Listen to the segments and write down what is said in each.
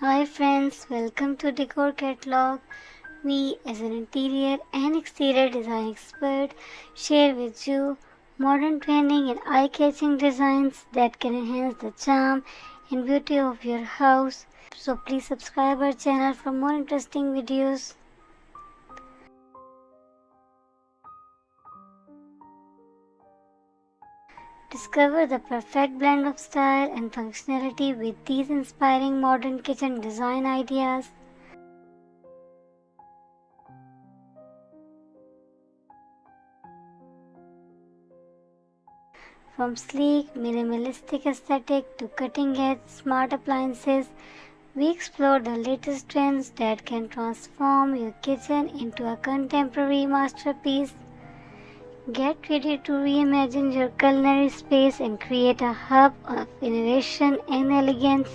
Hi friends, welcome to Decor Catalog. We, as an interior and exterior design expert, share with you modern trending and eye-catching designs that can enhance the charm and beauty of your house. So please subscribe our channel for more interesting videos. Discover the perfect blend of style and functionality with these inspiring modern kitchen design ideas. From sleek, minimalistic aesthetic to cutting-edge smart appliances, we explore the latest trends that can transform your kitchen into a contemporary masterpiece. Get ready to reimagine your culinary space and create a hub of innovation and elegance.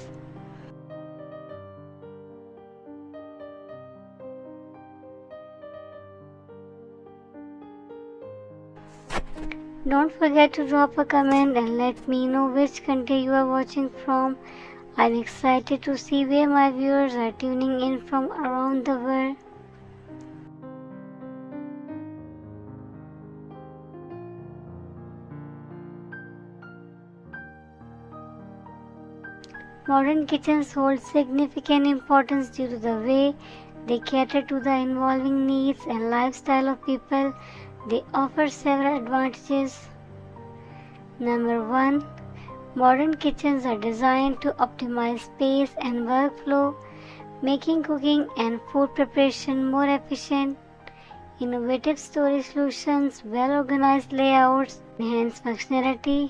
Don't forget to drop a comment and let me know which country you are watching from. I'm excited to see where my viewers are tuning in from around the world. Modern kitchens hold significant importance due to the way they cater to the evolving needs and lifestyle of people. They offer several advantages. Number 1. Modern kitchens are designed to optimize space and workflow, making cooking and food preparation more efficient. Innovative storage solutions, well-organized layouts, enhance functionality.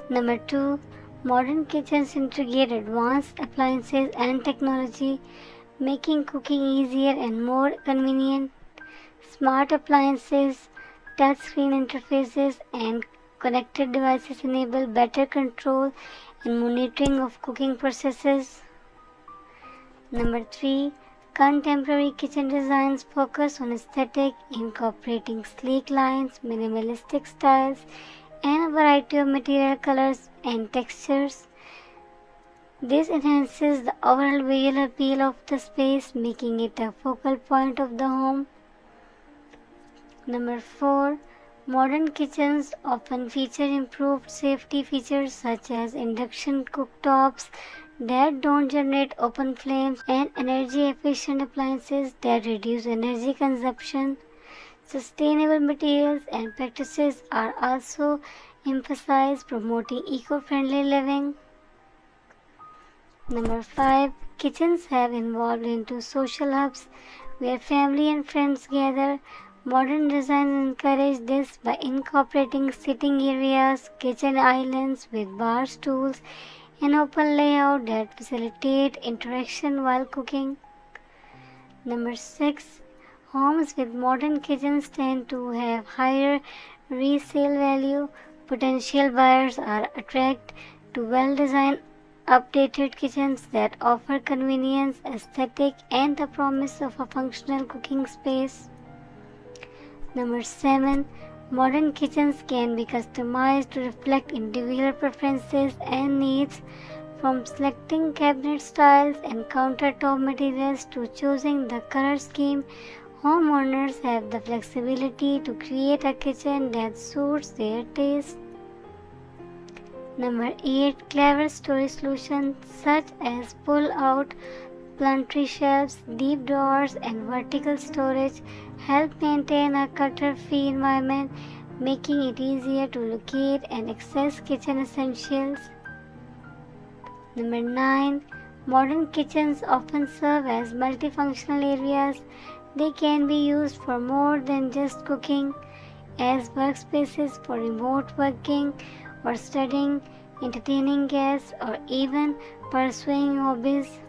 Number 2. Modern kitchens integrate advanced appliances and technology, making cooking easier and more convenient. Smart appliances, touchscreen interfaces, and connected devices enable better control and monitoring of cooking processes. Number 3. Contemporary kitchen designs focus on aesthetic, incorporating sleek lines, minimalistic styles, and a variety of material colors and textures. This enhances the overall visual appeal of the space, making it a focal point of the home. Number 4. Modern kitchens often feature improved safety features such as induction cooktops that don't generate open flames and energy-efficient appliances that reduce energy consumption. Sustainable materials and practices are also emphasized, promoting eco-friendly living. Number 5. Kitchens have evolved into social hubs where family and friends gather. Modern design encourages this by incorporating sitting areas, kitchen islands with bar stools, and open layout that facilitate interaction while cooking. Number 6. Homes with modern kitchens tend to have higher resale value. Potential buyers are attracted to well-designed, updated kitchens that offer convenience, aesthetic, and the promise of a functional cooking space. Number 7. Modern kitchens can be customized to reflect individual preferences and needs. From selecting cabinet styles and countertop materials to choosing the color scheme, homeowners have the flexibility to create a kitchen that suits their taste. Number 8. Clever storage solutions such as pull-out pantry shelves, deep drawers, and vertical storage help maintain a clutter-free environment, making it easier to locate and access kitchen essentials. Number 9. Modern kitchens often serve as multifunctional areas. They can be used for more than just cooking, as workspaces for remote working or studying, entertaining guests, or even pursuing hobbies.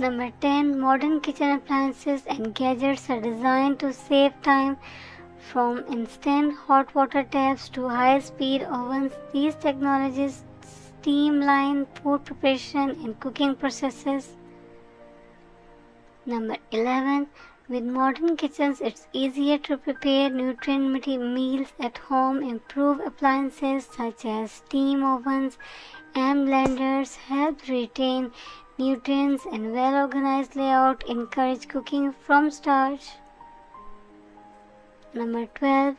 Number 10. Modern kitchen appliances and gadgets are designed to save time. From instant hot water taps to high-speed ovens, these technologies streamline food preparation and cooking processes. Number 11. With modern kitchens, it's easier to prepare nutrient meals at home. Improved appliances such as steam ovens and blenders help retain nutrients, and well-organized layout encourage cooking from starch. Number 12.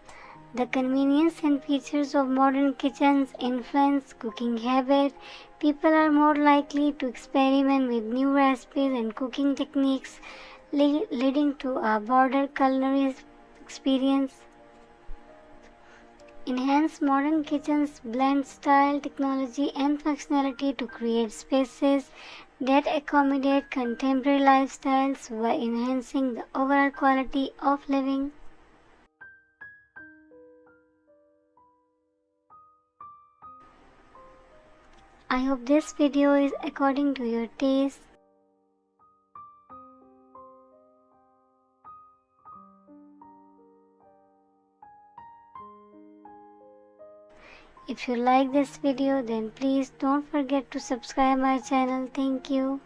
The convenience and features of modern kitchens influence cooking habits. People are more likely to experiment with new recipes and cooking techniques, leading to a broader culinary experience. Enhanced modern kitchens blend style, technology, and functionality to create spaces that accommodate contemporary lifestyles while enhancing the overall quality of living. I hope this video is according to your taste. If you like this video, then please don't forget to subscribe my channel. Thank you.